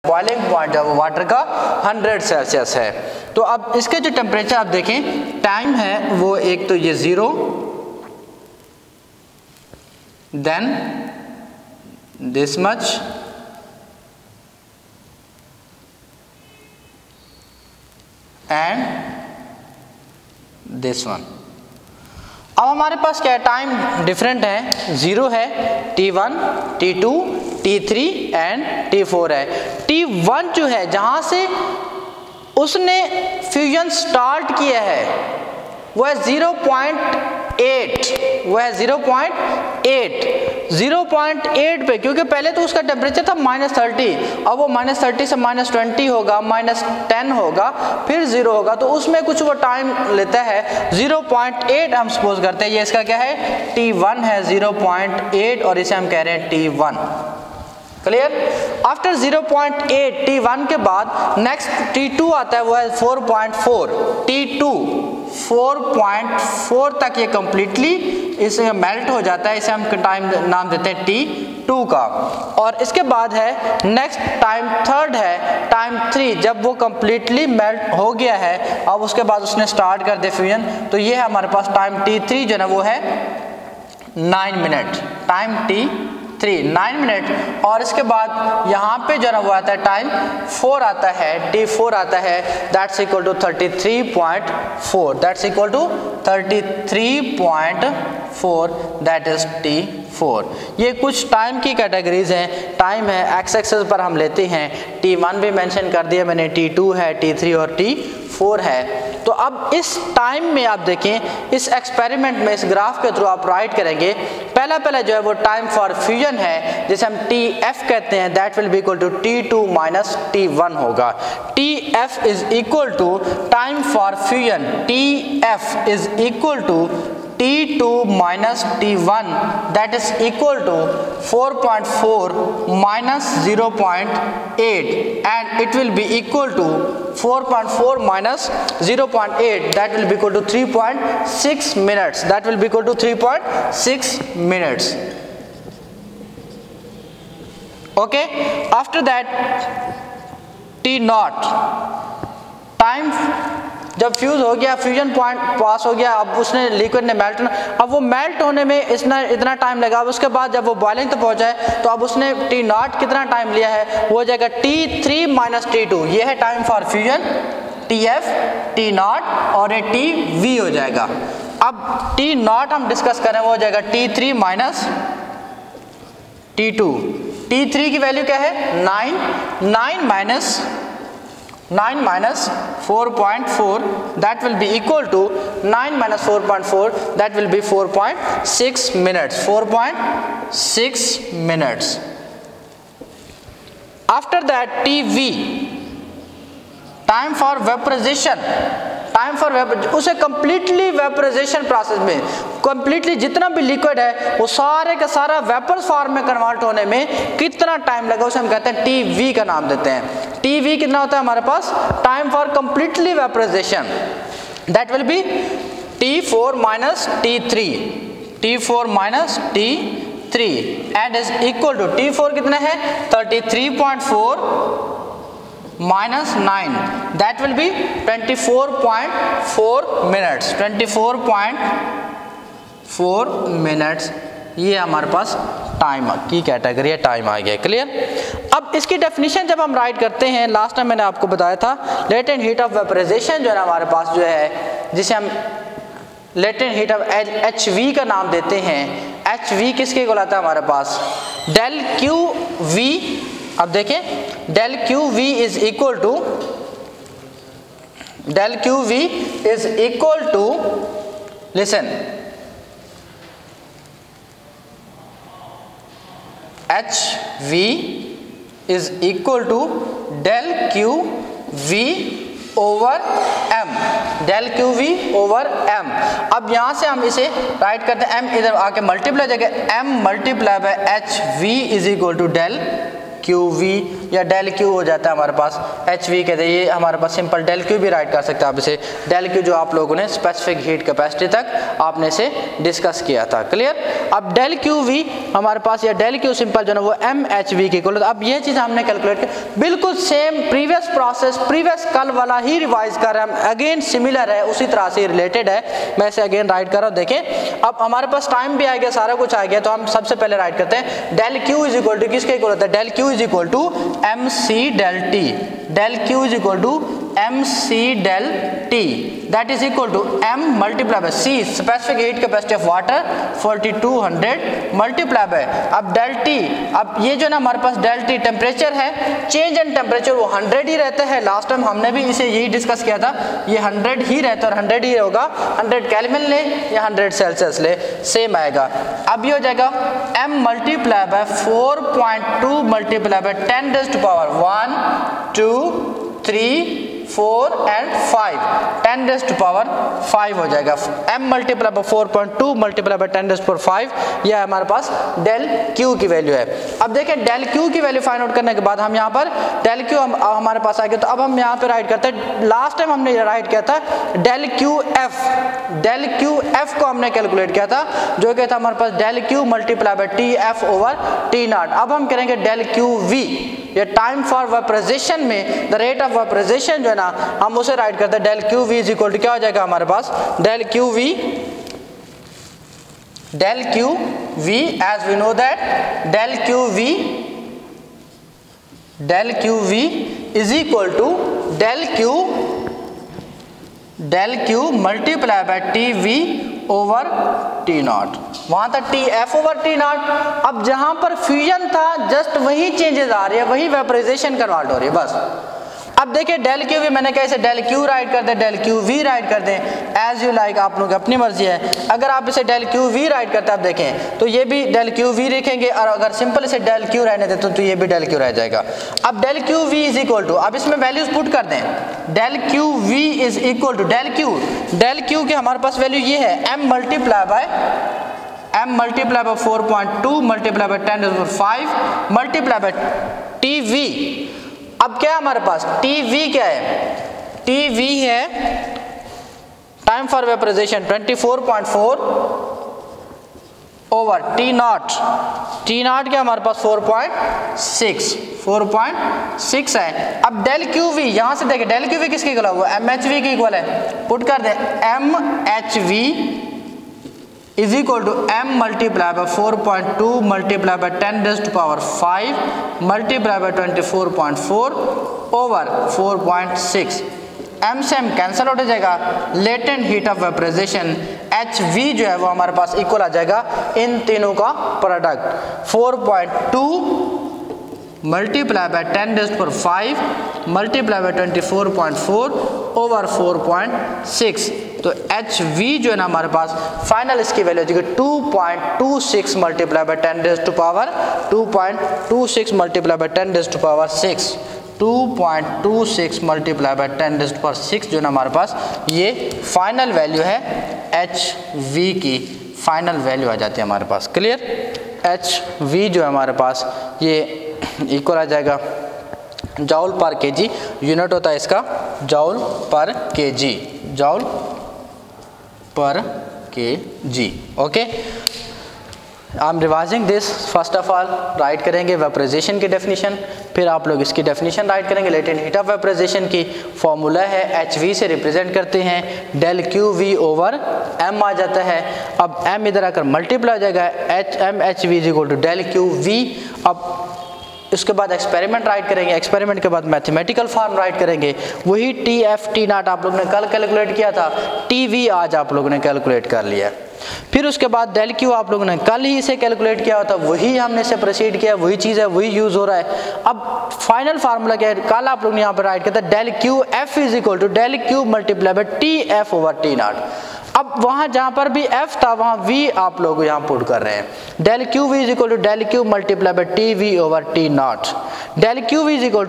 Boiling point जो water का 100 Celsius है। तो अब इसके जो टेम्परेचर आप देखें, टाइम है वो एक तो ये 0, then this much, and this one. अब हमारे पास क्या है, टाइम डिफरेंट है, 0 है, T1, T2, T3 and T4 है। T1 जो है जहां से उसने फ्यूजन स्टार्ट किया है वो है 0.8, वो है 0.8 पे, क्योंकि पहले तो उसका टेम्परेचर था -30, अब वो -30 से -20 होगा, -10 होगा, फिर 0 होगा, तो उसमें कुछ वो टाइम लेता है। 0.8 हम सपोज करते हैं, ये इसका क्या है, T1 है 0.8 और इसे हम कह रहे हैं T1। क्लियर? आफ्टर 0.8 T1 के बाद नेक्स्ट T2 आता है, वो है 4.4। T2 4.4 तक ये कंप्लीटली इसे मेल्ट हो जाता है, इसे हम टाइम नाम देते हैं T2 का। और इसके बाद है नेक्स्ट टाइम थर्ड है टाइम 3, जब वो कंप्लीटली मेल्ट हो गया है, अब उसके बाद उसने स्टार्ट कर दिया फ्यूजन, तो ये है हमारे पास टाइम T3 जो है वो है 9 मिनट, टाइम T3 9 मिनट। और इसके बाद यहाँ पे जो है वो आता है टाइम 4 आता है, T4 आता है, that's equal to 33.4, that's equal to 33.4, that is T4। ये कुछ टाइम की कैटेगरीज हैं, टाइम है एक्स एक्सेस पर हम लेते हैं, T1 भी मेंशन कर दिया मैंने, T2 है, T3 और T4 है। तो अब इस टाइम में आप देखें, इस एक्सपेरिमेंट में इस ग्राफ के थ्रू आप राइट करेंगे, पहला जो है वो टाइम फॉर फ्यूजन है, जिसे हम TF कहते हैं, that will be equal to T2 minus T1 होगा। TF is equal to time for fusion, TF is equal to T2 minus T1, that is equal to 4.4 minus 0.8, and it will be equal to 4.4 minus 0.8, that will be equal to 3.6 minutes, that will be equal to 3.6 minutes. Okay, after that T naught, time जब fuse हो गया, fusion point पास हो गया, अब उसने liquid ने melt, अब वो मेल्ट होने में इतना टाइम लगा, उसके बाद जब वो बॉइलिंग तक पहुंचा है, तो अब उसने T नॉट कितना टाइम लिया है, वो हो जाएगा T3 माइनस T2, ये है time for fusion, TF, T not और ये TV हो जाएगा। अब T नॉट हम डिस्कस करें, वो हो जाएगा T3 माइनस T2। T3 की वैल्यू क्या है, 9 minus 4.4, that will be equal to 9 minus 4.4, that will be 4.6 minutes, 4.6 minutes. After that TV, time for vaporization, उसे completely vaporization process में completely जितना भी liquid है वो सारे का सारा वेपर फॉर्म में कन्वर्ट होने में कितना टाइम लगा, उसे हम कहते हैं TV का नाम देते हैं। TV कितना होता है हमारे पास, time for completely vaporization, that will be T4 minus T3, T4 minus T3 and is equal to T4 कितना है 33.4 minus 9, that will be 24.4 minutes, 24.4 minutes। ये हमारे पास टाइम की कैटेगरी है, टाइम आ गया। क्लियर? अब इसकी डेफिनेशन जब हम राइट करते हैं, लास्ट टाइम मैंने आपको बताया था लेटेंट हीट ऑफ वेपराइजेशन जो है हमारे पास जो है, जिसे हम लेटेंट हीट ऑफ HV का नाम देते हैं। HV किसके को लाता है हमारे पास, डेल QV। अब देखें del QV is equal to listen, HV is equal to del QV over M, del QV over M। अब यहां से हम इसे राइट करते हैं, M इधर आके मल्टीप्लाई हो जाएगा, M multiply by HV is equal to del QV या डेल क्यू हो जाता है हमारे पास एच वी कहते हैं। ये हमारे पास सिंपल डेल क्यू भी राइट कर सकते हैं आप इसे, डेल क्यू जो आप लोगों ने स्पेसिफिक हीट कैपेसिटी तक आपने से डिस्कस किया था। क्लियर। अब डेल क्यू वी हमारे पास या डेल क्यू सिंपल जो है वो एम एच वी की इक्वल। अब ये चीज़ हमने कैलकुलेट की, बिल्कुल सेम प्रीवियस प्रोसेस, प्रीवियस कल वाला ही रिवाइज कर रहे हैं हम, अगेन सिमिलर है, उसी तरह से रिलेटेड है। मैं इसे अगेन राइट कर रहा हूँ। देखें अब हमारे पास टाइम भी आ गया, सारा कुछ आ गया, तो हम सबसे पहले राइट करते हैं del Q is equal to किसके इक्वल होता है, del Q is equal to M C del T. Del Q is equal to M C del T, that is equal to M multiply by C specific heat capacity of water 4200 multiply by अब del T. अब ये जो ना हमारे पास del T temperature है, change in temperature वो 100 ही रहता है। लास्ट टाइम हमने भी इसे यही डिस्कस किया था, ये 100 ही रहता है और 100 ही होगा। 100 केल्विन ले या 100 सेल्सियस ले सेम आएगा। अब ये हो जाएगा m multiply by 4.2 multiply by 10 raised to power 1 2 3 4 and 5, 10 raised to power 5 हो जाएगा। m multiply by 4.2 multiply by 10 raised to power 5, यह हमारे पास डेल q की वैल्यू है। अब देखें डेल q की वैल्यू फाइंड आउट करने के बाद हम यहाँ पर डेल q हमारे पास आ गया, तो अब हम यहाँ पे राइट करते हैं। लास्ट टाइम हमने राइट किया था डेल क्यू एफ को हमने कैलकुलेट किया था, जो कि था हमारे पास del q multiply by T F over T naught. अब हम करेंगे डेल क्यू वी, ये टाइम फॉर वेपराइजेशन में द रेट ऑफ वेपराइजेशन जो है ना हम उसे राइट करते हैं। Del Q V is equal to क्या हो जाएगा हमारे पास, del Q V as we know that del Q V is equal to del Q multiply by T V over T not, वहां था T F over T naught. अब जहां पर फ्यूजन था जस्ट वही चेंजेस आ रही है, वही वेपराइजेशन कन्वर्ट हो रही है बस। अब देखिए डेल क्यू वी, मैंने कैसे डेल क्यू राइट कर दें, डेल क्यू वी राइट कर दें, एज यू लाइक, आप लोगों की अपनी मर्जी है। अगर आप इसे डेल क्यू वी राइट करते हैं, आप देखें तो ये भी डेल क्यू वी लिखेंगे, और अगर सिंपल इसे डेल क्यू रहने देते तो ये भी डेल क्यू रह जाएगा। अब del Q V is equal to, अब इसमें वैल्यूज पुट कर दें, del Q V is equal to del Q की हमारे पास वैल्यू ये है m multiply by 4.2 multiply by 10 to 5 multiply by T V. अब क्या है हमारे पास टी वी, क्या है टी वी है time for vaporization 24.4 over T naught क्या हमारे पास 4.6 है। अब डेल क्यू वी यहां से देखें, डेल क्यू वी किसकी इक्वल है, वो एम एच वी की इक्वल है। पुट कर दे M H V is equal to m multiply by 4.2 multiply by 10 raised to power 5 multiply by 24.4 over 4.6। m से m कैंसिल हो जाएगा, latent heat of vaporization HV जो है वो हमारे पास इक्वल आ जाएगा इन तीनों का product 4.2 multiply by 10 raised to power 5 multiply by 24.4 over 4.6। तो HV जो है ना हमारे पास फाइनल इसकी वैल्यू हो जाएगी 2.26 multiply by 10 raised to power 2.26 multiply by 10 raised to power 6 2.26 multiply by 10 raised to power 6 जो ना हमारे पास ये फाइनल वैल्यू है HV की, फाइनल वैल्यू आ जाती है हमारे पास। क्लियर। HV जो है हमारे पास ये इक्वल आ जाएगा जॉल पर केजी, यूनिट होता है इसका जॉल पर kg. Okay, I am revising this. First of all write करेंगे वेपराइजेशन की डेफिनेशन, फिर आप लोग इसकी डेफिनेशन राइट करेंगे। लेटेंट हीट ऑफ वेपराइजेशन की फॉर्मूला है HV से रिप्रेजेंट करते हैं, del Q V over m आ जाता है। अब m इधर आकर मल्टीप्लाई हो जाएगा, m HV is equal to del Q V. अब उसके बाद एक्सपेरिमेंट राइट करेंगे, एक्सपेरिमेंट के बाद मैथमेटिकल फॉर्म राइट करेंगे, वही टी एफ टी नॉट आप लोगों ने कल कैलकुलेट किया था, टी वी आज आप लोगों ने कैलकुलेट कर लिया। फिर उसके बाद डेल क्यू आप लोगों ने कल ही इसे कैलकुलेट किया होता, वही हमने इसे प्रोसीड किया, वही चीज़ है, वही यूज़ हो रहा है। अब फाइनल फार्मूला क्या है, कल आप लोग ने यहाँ पर राइट किया था del Q F is equal to del Q multiply by T F over T naught. अब वहाँ जहाँ पर भी f था वहाँ v आप लोग यहाँ पुट कर रहे हैं, del Q V is equal to del Q multiply by T V over T naught. Del Q V is equal